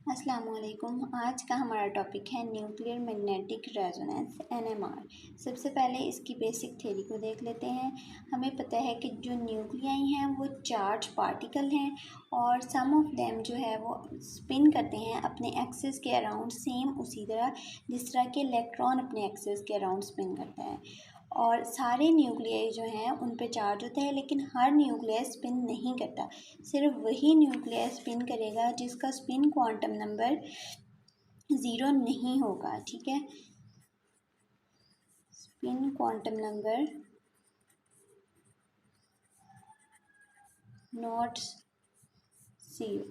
अस्सलामुअलैकुम। आज का हमारा टॉपिक है न्यूक्लियर मैग्नेटिक रेजोनेंस एनएमआर। सबसे पहले इसकी बेसिक थ्योरी को देख लेते हैं। हमें पता है कि जो न्यूक्लियाई हैं वो चार्ज पार्टिकल हैं और सम ऑफ देम जो है वो स्पिन करते हैं अपने एक्सिस के अराउंड, सेम उसी तरह जिस तरह के इलेक्ट्रॉन अपने एक्सिस के अराउंड स्पिन करता है। और सारे न्यूक्लियाई जो हैं उन पे चार्ज होता है, लेकिन हर न्यूक्लियस स्पिन नहीं करता। सिर्फ वही न्यूक्लियस स्पिन करेगा जिसका स्पिन क्वांटम नंबर ज़ीरो नहीं होगा। ठीक है, spin quantum number not zero,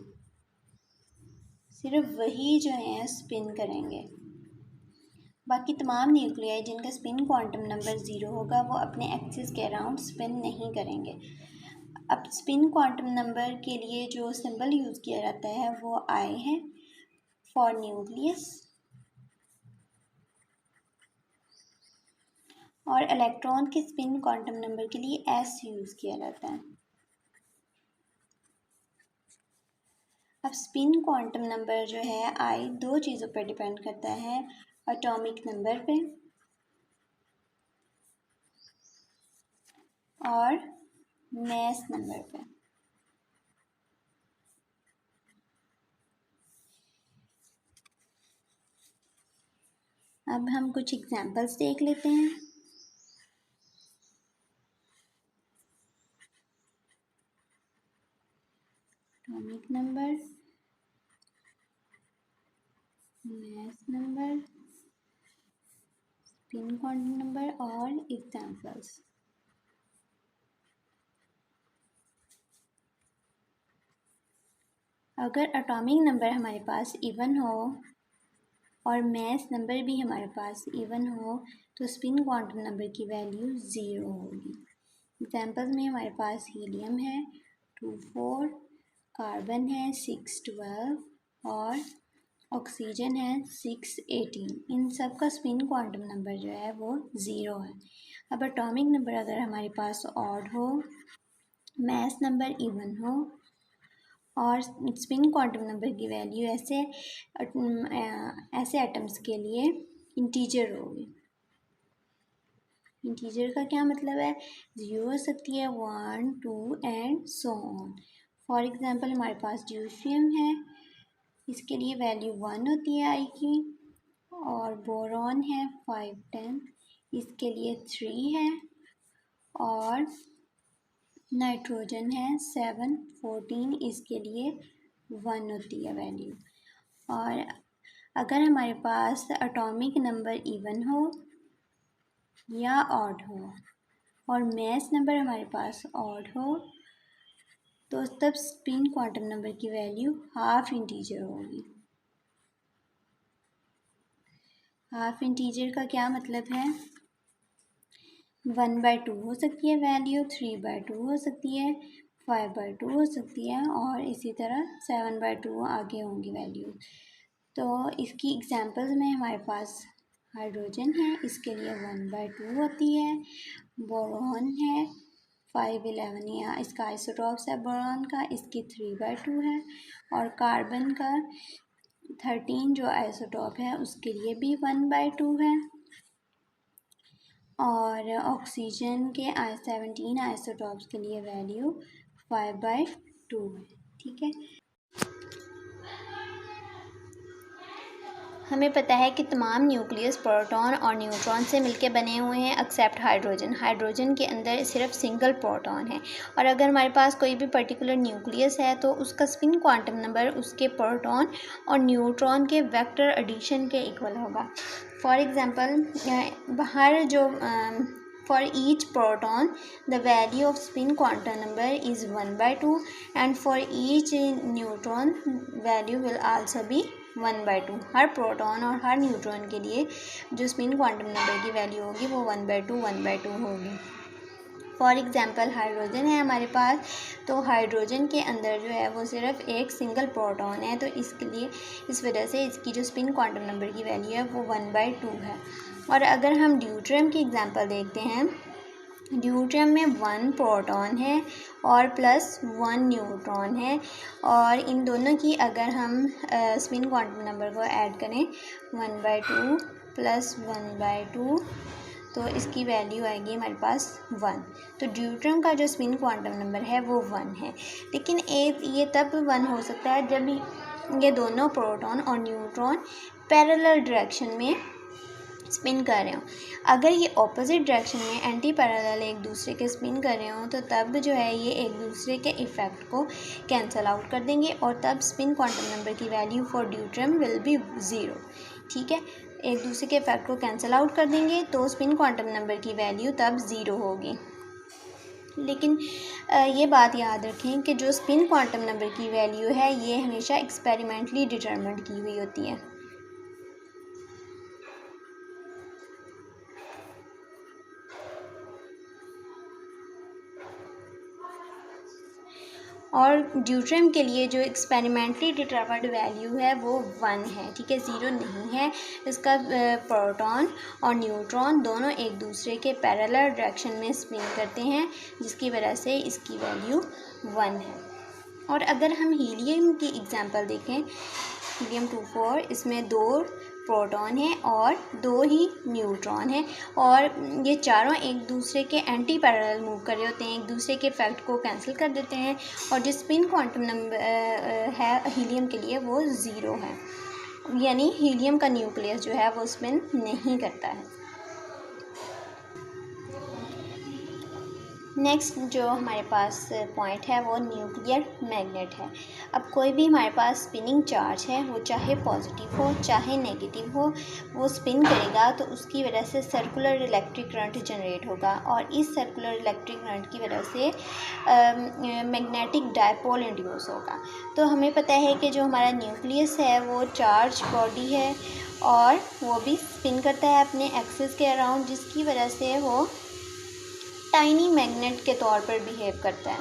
सिर्फ वही जो है स्पिन करेंगे। बाकी तमाम न्यूक्लियाई जिनका स्पिन क्वांटम नंबर ज़ीरो होगा वो अपने एक्सिस के अराउंड स्पिन नहीं करेंगे। अब स्पिन क्वांटम नंबर के लिए जो सिंबल यूज़ किया जाता है वो आई है फॉर न्यूक्लियस, और इलेक्ट्रॉन के स्पिन क्वांटम नंबर के लिए एस यूज़ किया जाता है। अब स्पिन क्वांटम नंबर जो है आई दो चीज़ों पर डिपेंड करता है, एटॉमिक नंबर पे और मास नंबर पे। अब हम कुछ एग्जांपल्स देख लेते हैं। Atomic number, mass number, spin quantum number और एग्जांपल्स। अगर एटॉमिक नंबर हमारे पास इवन हो और मास नंबर भी हमारे पास इवन हो तो स्पिन क्वांटम नंबर की वैल्यू ज़ीरो होगी। एग्जांपल्स में हमारे पास हीलियम है 24, कार्बन है 612 और ऑक्सीजन है 618। इन सब का स्पिन क्वांटम नंबर जो है वो ज़ीरो है। अब एटॉमिक नंबर अगर हमारे पास ऑड हो, मास नंबर इवन हो और स्पिन क्वांटम नंबर की वैल्यू ऐसे एटम्स के लिए इंटीजर होगी। इंटीजर का क्या मतलब है? ज़ीरो हो सकती है, 1, 2 and so on. For example हमारे पास ड्यूशियम है, इसके लिए वैल्यू 1 होती है आई की, और बोरॉन है 5, 10, इसके लिए 3 है, और नाइट्रोजन है 7, 14, इसके लिए 1 होती है वैल्यू। और अगर हमारे पास एटॉमिक नंबर इवन हो या ऑड हो और मास नंबर हमारे पास ऑड हो तो तब स्पिन क्वांटम नंबर की वैल्यू हाफ इंटीजर होगी। हाफ इंटीजर का क्या मतलब है? 1/2 हो सकती है वैल्यू, 3/2 हो सकती है, 5/2 हो सकती है और इसी तरह 7/2 आगे होंगी वैल्यू। तो इसकी एग्जांपल्स में हमारे पास हाइड्रोजन है, इसके लिए 1/2 होती है, बोरॉन है 5, 11 या इसका आइसोटॉप्स है बोरॉन का, इसकी 3/2 है, और कार्बन का 13 जो आइसोटॉप है उसके लिए भी 1/2 है, और ऑक्सीजन के 17 आइसोटॉप्स के लिए वैल्यू 5/2 है। ठीक है, हमें पता है कि तमाम न्यूक्लियस प्रोटॉन और न्यूट्रॉन से मिलकर बने हुए हैं एक्सेप्ट हाइड्रोजन। हाइड्रोजन के अंदर सिर्फ सिंगल प्रोटॉन है, और अगर हमारे पास कोई भी पर्टिकुलर न्यूक्लियस है तो उसका स्पिन क्वांटम नंबर उसके प्रोटॉन और न्यूट्रॉन के वेक्टर एडिशन के इक्वल होगा। फॉर एग्जांपल बाहर जो for each proton the value of spin quantum number is 1/2 and for each neutron value will also be 1/2। Her proton और हर न्यूट्रॉन के लिए जो स्पिन क्वांटम नंबर की वैल्यू होगी वो 1/2 होगी। फॉर एग्जांपल हाइड्रोजन है हमारे पास, तो हाइड्रोजन के अंदर जो है वो सिर्फ एक सिंगल प्रोटॉन है, तो इसके लिए इस वजह से इसकी जो स्पिन क्वांटम नंबर की वैल्यू है वो 1/2 है। और अगर हम ड्यूट्रियम की एग्जांपल देखते हैं ड्यूट्रियम में 1 प्रोटॉन है और प्लस 1 न्यूट्रॉन है, और इन दोनों की अगर हम स्पिन क्वांटम नंबर को ऐड करें 1/2 प्लस 1/2, तो इसकी वैल्यू आएगी हमारे पास 1। तो ड्यूट्रियम का जो स्पिन क्वांटम नंबर है वो 1 है। लेकिन ये तब 1 हो सकता है जब ये दोनों प्रोटॉन और न्यूट्रॉन पैरेलल डायरेक्शन में स्पिन कर रहे हो। अगर ये ऑपोजिट डायरेक्शन में एंटी पैरेलल एक दूसरे के स्पिन कर रहे हो तो तब जो है ये एक दूसरे के इफ़ेक्ट को कैंसिल आउट कर देंगे, और तब स्पिन क्वांटम नंबर की value for deuterium will be 0। ठीक है, एक दूसरे के इफ़ेक्ट को कैंसिल आउट कर देंगे तो स्पिन क्वांटम नंबर की वैल्यू तब 0 होगी। लेकिन ये बात याद रखें कि जो स्पिन क्वांटम नंबर की वैल्यू है ये हमेशा एक्सपेरिमेंटली डिटरमिन्ड की हुई होती है। और ड्यूट्रियम के लिए जो एक्सपेरिमेंटली डिटरमिन्ड वैल्यू है वो 1 है। ठीक है, 0 नहीं है। इसका प्रोटॉन और न्यूट्रॉन दोनों एक दूसरे के पैरेलल डायरेक्शन में स्पिन करते हैं, जिसकी वजह से इसकी वैल्यू 1 है। और अगर हम हीलियम की एग्जांपल देखें, हीलियम 24, इसमें 2 प्रोटॉन है और 2 ही न्यूट्रॉन है, और ये चारों एक दूसरे के एंटी पैरेलल मूव कर रहे होते हैं, एक दूसरे के इफेक्ट को कैंसिल कर देते हैं, और जो स्पिन क्वांटम नंबर है हीलियम के लिए वो 0 है, यानी हीलियम का न्यूक्लियस जो है वो स्पिन नहीं करता है। नेक्स्ट जो हमारे पास पॉइंट है वो न्यूक्लियर मैग्नेट है। अब कोई भी हमारे पास स्पिनिंग चार्ज है, वो चाहे पॉजिटिव हो चाहे नेगेटिव हो, वो स्पिन करेगा तो उसकी वजह से सर्कुलर इलेक्ट्रिक करंट जनरेट होगा, और इस सर्कुलर इलेक्ट्रिक करंट की वजह से मैग्नेटिक डायपोल इंड्यूस होगा। तो हमें पता है कि जो हमारा न्यूक्लियस है वो चार्ज बॉडी है, और वो भी स्पिन करता है अपने एक्सिस के अराउंड, जिसकी वजह से वो टाइनी मैग्नेट के तौर पर बिहेव करता है,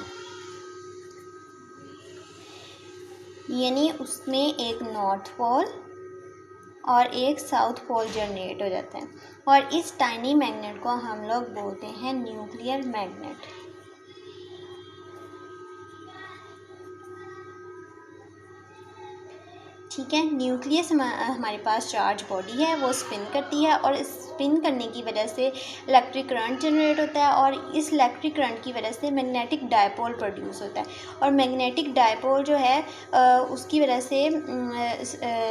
यानी उसमें एक नॉर्थ पोल और एक साउथ पोल जनरेट हो जाता है, और इस टाइनी मैग्नेट को हम लोग बोलते हैं न्यूक्लियर मैग्नेट। ठीक है, न्यूक्लियस हमारे पास चार्ज बॉडी है, वो स्पिन करती है, और स्पिन करने की वजह से इलेक्ट्रिक करंट जनरेट होता है, और इस इलेक्ट्रिक करंट की वजह से मैग्नेटिक डायपोल प्रोड्यूस होता है, और मैग्नेटिक डायपोल जो है उसकी वजह से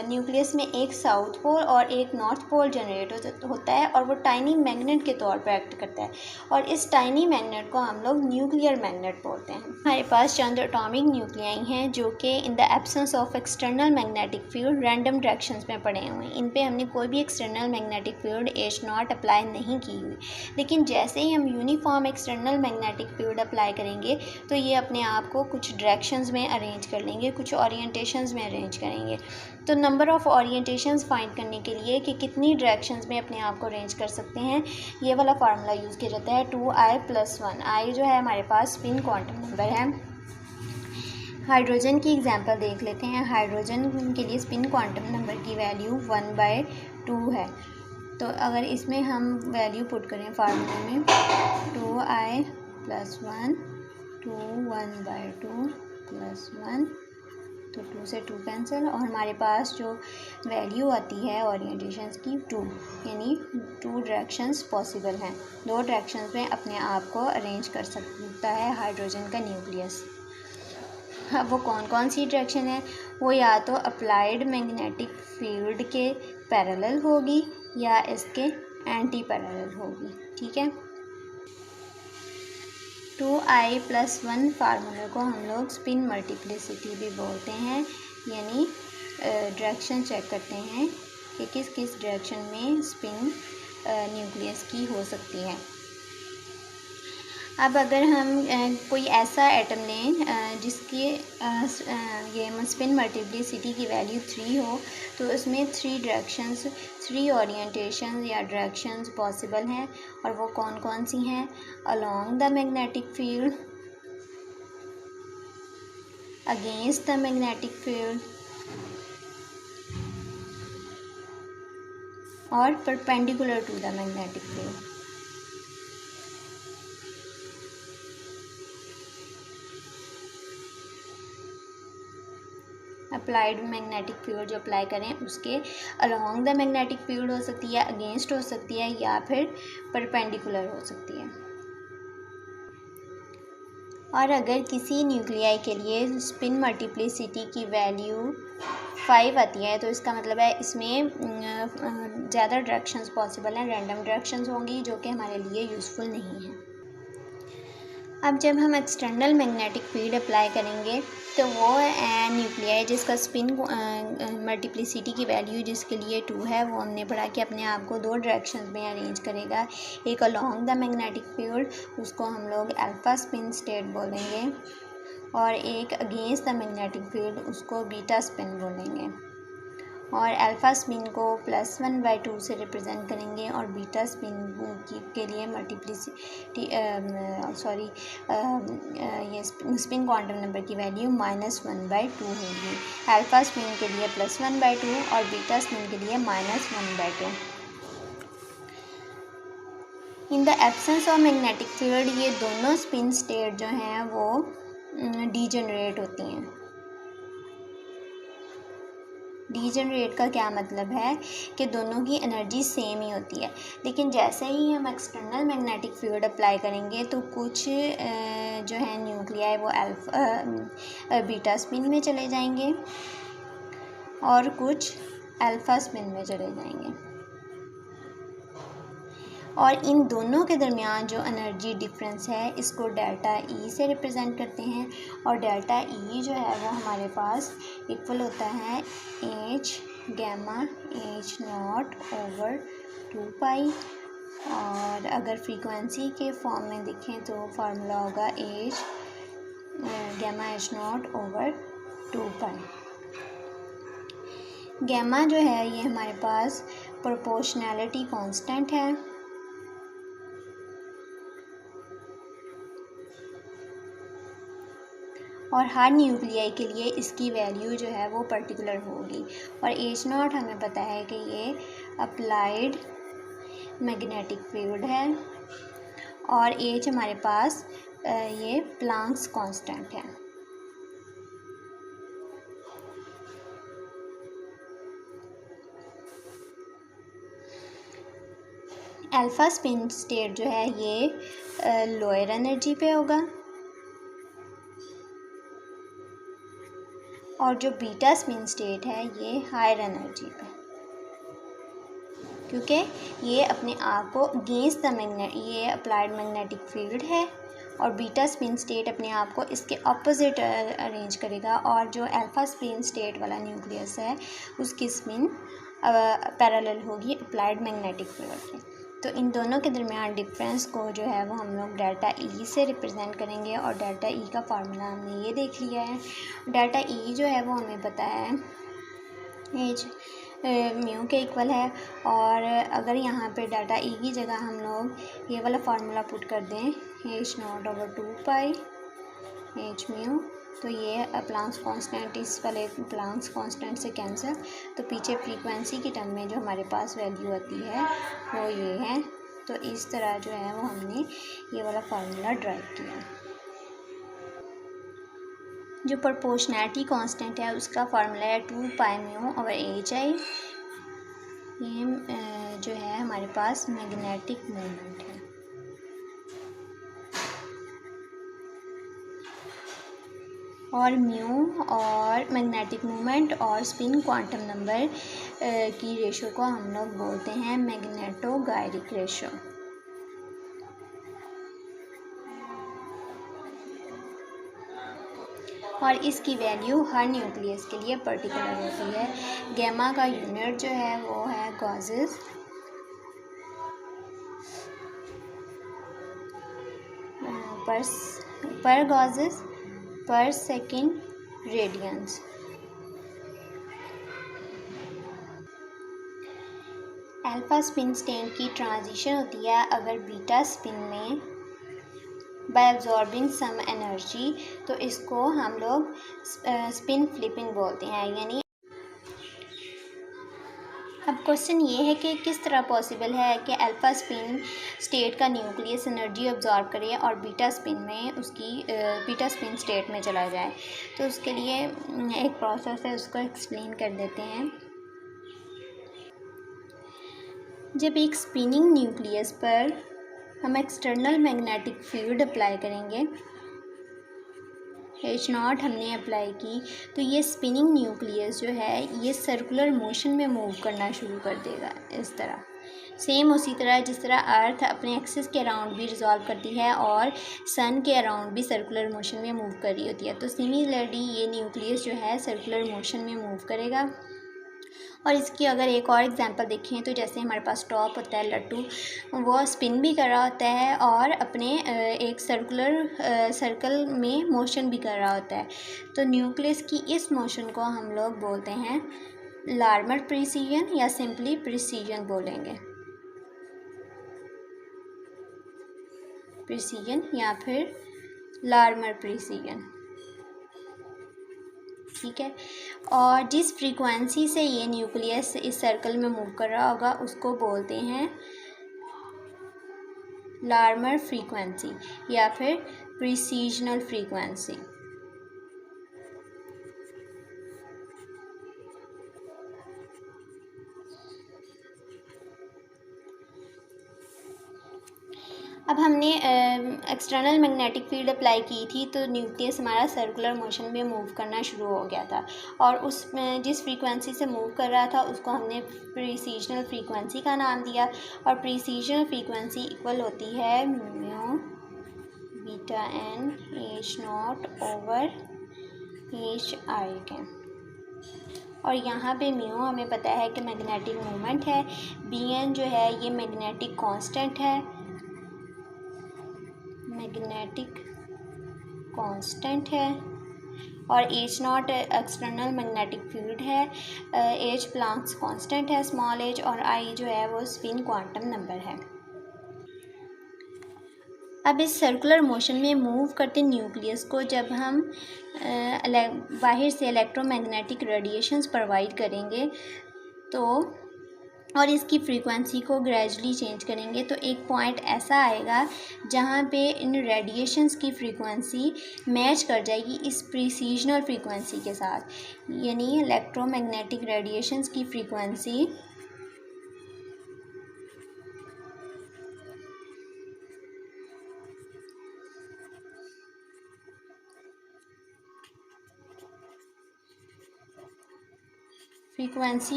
न्यूक्लियस में एक साउथ पोल और एक नॉर्थ पोल जनरेट होता है, और वो टाइनी मैग्नेट के तौर पर एक्ट करता है, और इस टाइनी मैग्नेट को हम लोग न्यूक्लियर मैग्नेट बोलते हैं। हमारे पास चंद एटॉमिक न्यूक्लियाई हैं जो कि in the absence of external magnetic field random directions में पड़े हुए हैं। इन पे हमने कोई भी external magnetic field H0 apply नहीं की हुई, लेकिन जैसे ही हम uniform external magnetic field apply करेंगे तो ये अपने आप को कुछ डायरेक्शंस में अरेंज कर लेंगे, कुछ ओरिएंटेशंस में अरेंज करेंगे। तो नंबर ऑफ़ ओरिएंटेशंस फाइंड करने के लिए कि कितनी डायरेक्शंस में अपने आप को अरेंज कर सकते हैं, ये वाला फार्मूला यूज़ किया जाता है 2I+1। I जो है हमारे पास स्पिन क्वांटम नंबर है। हाइड्रोजन की एग्जांपल देख लेते हैं। हाइड्रोजन के लिए स्पिन क्वांटम नंबर की वैल्यू 1/2 है। तो अगर इसमें हम वैल्यू पुट करें फार्मूले में 2I+1 2 1/2 +1, तो 2 से 2 कैंसिल, और हमारे पास जो वैल्यू आती है ओरिएंटेशंस की 2, यानी 2 डायरेक्शंस पॉसिबल हैं। 2 डायरेक्शंस में अपने आप को अरेंज कर सकता है हाइड्रोजन का न्यूक्लियस। अब वो कौन कौन सी डायरेक्शन है, वो या तो अप्लाइड मैग्नेटिक फील्ड के पैरेलल होगी या इसके एंटी पैरेलल होगी। ठीक है, 2I+1 फार्मूले को हम लोग स्पिन मल्टीप्लिसिटी भी बोलते हैं, यानी डायरेक्शन चेक करते हैं कि किस किस डायरेक्शन में स्पिन न्यूक्लियस की हो सकती है। अब अगर हम कोई ऐसा एटम लें जिसकी ये स्पिन मल्टीप्लिसिटी की वैल्यू 3 हो, तो उसमें 3 डायरेक्शंस, 3 ओरिएंटेशंस या डायरेक्शंस पॉसिबल हैं, और वो कौन कौन सी हैं? Along the magnetic field, against the magnetic field, और perpendicular to the magnetic field. Applied magnetic field जो अप्लाई करें उसके अलोंग द मैग्नेटिक फील्ड हो सकती है, अगेंस्ट हो सकती है, या फिर परपेंडिकुलर हो सकती है। और अगर किसी न्यूक्लियाई के लिए स्पिन मल्टीप्लिसिटी की वैल्यू 5 आती है तो इसका मतलब है इसमें ज़्यादा डायरेक्शंस पॉसिबल हैं, रैंडम डायरेक्शंस होंगी जो कि हमारे लिए यूज़फुल नहीं हैं। अब जब हम एक्सटर्नल मैग्नेटिक फील्ड अप्लाई करेंगे तो वो न्यूक्लियाई जिसका स्पिन मल्टीप्लिसिटी की वैल्यू जिसके लिए 2 है, वो हमने पढ़ा कि अपने आप को 2 डायरेक्शंस में अरेंज करेगा। एक अलोंग द मैग्नेटिक फील्ड, उसको हम लोग अल्फ़ा स्पिन स्टेट बोलेंगे, और एक अगेंस्ट द मैग्नेटिक फील्ड, उसको बीटा स्पिन बोलेंगे। और अल्फ़ा स्पिन को +1/2 से रिप्रेजेंट करेंगे और बीटा स्पिन के लिए मल्टीप्लिसिटी ये स्पिन क्वांटम नंबर की वैल्यू -1/2 होगी। अल्फ़ा स्पिन के लिए +1/2 और बीटा स्पिन के लिए -1/2। In the absence of magnetic field ये दोनों स्पिन स्टेट जो हैं वो डीजनरेट होती हैं। डीजनरेट का क्या मतलब है कि दोनों की एनर्जी सेम ही होती है, लेकिन जैसे ही हम एक्सटर्नल मैग्नेटिक फील्ड अप्लाई करेंगे तो कुछ जो है न्यूक्लियाई वो बीटा स्पिन में चले जाएंगे और कुछ अल्फ़ा स्पिन में चले जाएंगे। और इन दोनों के दरमियान जो एनर्जी डिफरेंस है इसको डेल्टा ई से रिप्रेजेंट करते हैं, और डेल्टा ई जो है वो हमारे पास इक्वल होता है H गैमा H0/2 और अगर फ्रीक्वेंसी के फॉर्म में देखें तो फार्मूला होगा H गैमा H0/2। गैमा जो है ये हमारे पास प्रोपोर्शनैलिटी कांस्टेंट है, और हर न्यूक्लियाई के लिए इसकी वैल्यू जो है वो पर्टिकुलर होगी। और H0 हमें पता है कि ये अप्लाइड मैग्नेटिक फील्ड है, और H हमारे पास ये प्लांक्स कांस्टेंट है। अल्फ़ा स्पिन स्टेट जो है ये लोअर एनर्जी पे होगा, और जो बीटा स्पिन स्टेट है ये हायर एनर्जी पे, क्योंकि ये अपने आप को अगेंस्ट द ये अप्लाइड मैग्नेटिक फील्ड है, और बीटा स्पिन स्टेट अपने आप को इसके ऑपोजिट अरेंज करेगा, और जो अल्फ़ा स्पिन स्टेट वाला न्यूक्लियस है उसकी स्पिन पैरेलल होगी अप्लाइड मैग्नेटिक फील्ड के। तो इन दोनों के दरमियान डिफरेंस को जो है वो हम लोग डेल्टा ई से रिप्रेजेंट करेंगे, और डेल्टा ई का फार्मूला हमने ये देख लिया है। डेल्टा ई जो है वो हमें पता है H म्यू के इक्वल है, और अगर यहाँ पे डेल्टा ई की जगह हम लोग ये वाला फार्मूला पुट कर दें H0/2 H म्यू, तो ये प्लांक्स कांस्टेंट इस वाले प्लांक्स कांस्टेंट से कैंसिल, तो पीछे फ्रीक्वेंसी की टर्म में जो हमारे पास वैल्यू आती है वो ये है। तो इस तरह जो है वो हमने ये वाला फार्मूला ड्राइव किया। जो प्रोपोर्शनैलिटी कांस्टेंट है उसका फार्मूला है 2πμ/hi। ये जो है हमारे पास मैग्नेटिक मोमेंट है। और म्यू और मैग्नेटिक मोमेंट और स्पिन क्वांटम नंबर की रेशो को हम लोग बोलते हैं मैग्नेटोगायरिक रेशो। और इसकी वैल्यू हर न्यूक्लियस के लिए पर्टिकुलर होती है। गैमा का यूनिट जो है वो है गॉसेस, पर गॉसेस पर second radians. Alpha spin state की ट्रांजिशन होती है अगर बीटा स्पिन में बाय एब्जॉर्बिंग सम एनर्जी, तो इसको हम लोग स्पिन फ्लिपिंग बोलते हैं। यानी अब क्वेश्चन ये है कि किस तरह पॉसिबल है कि अल्फ़ा स्पिन स्टेट का न्यूक्लियस एनर्जी अब्जॉर्ब करे और बीटा स्पिन में उसकी बीटा स्पिन स्टेट में चला जाए। तो उसके लिए एक प्रोसेस है, उसको एक्सप्लेन कर देते हैं। जब एक स्पिनिंग न्यूक्लियस पर हम एक्सटर्नल मैग्नेटिक फील्ड अप्लाई करेंगे, H0 हमने अप्लाई की, तो ये स्पिनिंग न्यूक्लियस जो है ये सर्कुलर मोशन में मूव करना शुरू कर देगा इस तरह। सेम उसी तरह जिस तरह अर्थ अपने एक्सिस के अराउंड भी रिजॉल्व करती है और सन के अराउंड भी सर्कुलर मोशन में मूव कर रही होती है, तो सिमिलरली ये न्यूक्लियस जो है सर्कुलर मोशन में मूव करेगा। और इसकी अगर एक और एग्जांपल देखें तो जैसे हमारे पास टॉप होता है लट्टू, वो स्पिन भी कर रहा होता है और अपने एक सर्कल में मोशन भी कर रहा होता है। तो न्यूक्लियस की इस मोशन को हम लोग बोलते हैं लार्मर प्रिसीजन या सिंपली प्रिसीजन बोलेंगे, प्रिसीजन या फिर लार्मर प्रिसीजन। ठीक है। और जिस फ्रीक्वेंसी से ये न्यूक्लियस इस सर्कल में मूव कर रहा होगा उसको बोलते हैं लार्मर फ्रीक्वेंसी या फिर प्रिसीजनल फ्रीक्वेंसी। अब हमने एक्सटर्नल मैग्नेटिक फील्ड अप्लाई की थी तो न्यूक्लियस हमारा सर्कुलर मोशन में मूव करना शुरू हो गया था और उस जिस फ्रीक्वेंसी से मूव कर रहा था उसको हमने प्रिसीजनल फ्रीक्वेंसी का नाम दिया। और प्रिसीजनल फ्रीक्वेंसी इक्वल होती है mu beta N H0 over HI के। और यहाँ पे म्यू हमें पता है कि मैग्नेटिक मोमेंट है, Bn जो है ये मैग्नेटिक कांस्टेंट है, मैग्नेटिक कांस्टेंट है। और H0 एक्सटर्नल मैग्नेटिक फील्ड है, H प्लैंक्स कांस्टेंट है स्मॉल h, और I जो है वो स्पिन क्वांटम नंबर है। अब इस सर्कुलर मोशन में मूव करते न्यूक्लियस को जब हम बाहर से इलेक्ट्रोमैग्नेटिक रेडिएशंस प्रोवाइड करेंगे तो और इसकी फ्रीक्वेंसी को ग्रेजुअली चेंज करेंगे तो एक पॉइंट ऐसा आएगा जहाँ पे इन रेडिएशंस की फ्रीक्वेंसी मैच कर जाएगी इस प्रिसीजनल फ्रीक्वेंसी के साथ, यानी इलेक्ट्रोमैग्नेटिक रेडिएशंस की frequency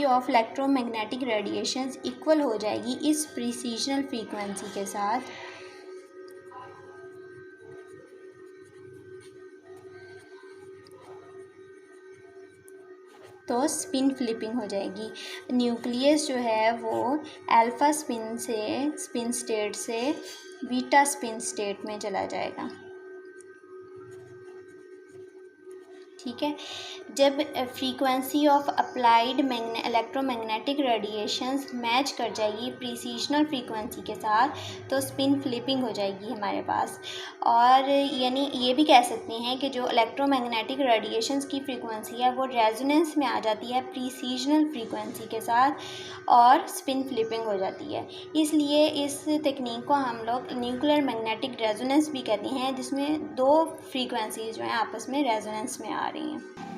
of electromagnetic radiations equal हो जाएगी इस प्रिसीजनल फ्रीक्वेंसी के साथ। तो स्पिन फ्लिपिंग हो जाएगी, न्यूक्लियस जो है वो अल्फ़ा स्पिन स्टेट से बीटा स्पिन स्टेट में चला जाएगा। ठीक है। जब frequency of applied electromagnetic radiations match कर जाएगी प्रिसीजनल फ्रीक्वेंसी के साथ तो स्पिन फ्लिपिंग हो जाएगी हमारे पास। और यानी ये भी कह सकते हैं कि जो इलेक्ट्रोमैग्नेटिक रेडिएशंस की फ्रीक्वेंसी है वो रेजोनेंस में आ जाती है प्रिसीजनल फ्रीक्वेंसी के साथ और स्पिन फ्लिपिंग हो जाती है। इसलिए इस टेक्निक को हम लोग न्यूक्लियर मैग्नेटिक रेजोनेंस भी कहते हैं, जिसमें दो फ्रीक्वेंसीज जो हैं आपस में रेजोनेंस में आ रही हैं।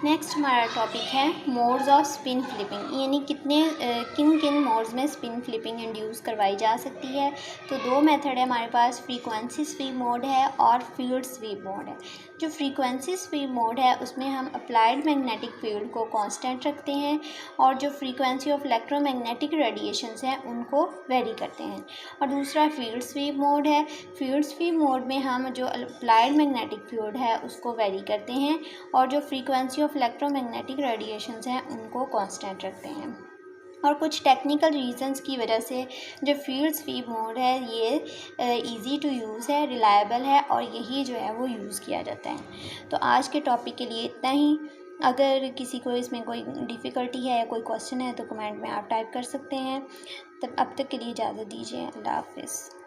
नेक्स्ट हमारा टॉपिक है मोड्स ऑफ स्पिन फ्लिपिंग, यानी किन किन मोड्स में स्पिन फ्लिपिंग इंड्यूस करवाई जा सकती है। तो दो मेथड है हमारे पास, फ्रीक्वेंसी स्वीप मोड है और फील्ड स्वीप मोड है। जो फ्रीक्वेंसी स्वीप मोड है उसमें हम अप्लाइड मैग्नेटिक फील्ड को कांस्टेंट रखते हैं और जो फ्रीक्वेंसी ऑफ इलेक्ट्रोमैग्नेटिक रेडिएशंस हैं उनको वेरी करते हैं। और दूसरा फील्ड स्वीप मोड है। फील्ड स्वीप मोड में हम जो अप्लाइड मैग्नेटिक फील्ड है उसको वेरी करते हैं और जो फ्रीक्वेंसी ऑफ इलेक्ट्रोमैग्नेटिक रेडिएशंस हैं उनको कांस्टेंट रखते हैं। और कुछ टेक्निकल रीजंस की वजह से जो फील्ड स्वीप मोड है ये इजी टू यूज़ है, रिलायबल है और यही जो है वो यूज़ किया जाता है। तो आज के टॉपिक के लिए इतना ही। अगर किसी को इसमें कोई डिफ़िकल्टी है या कोई क्वेश्चन है तो कमेंट में आप टाइप कर सकते हैं। तब अब तक के लिए इजाज़त दीजिए। अल्लाह हाफ़िज़।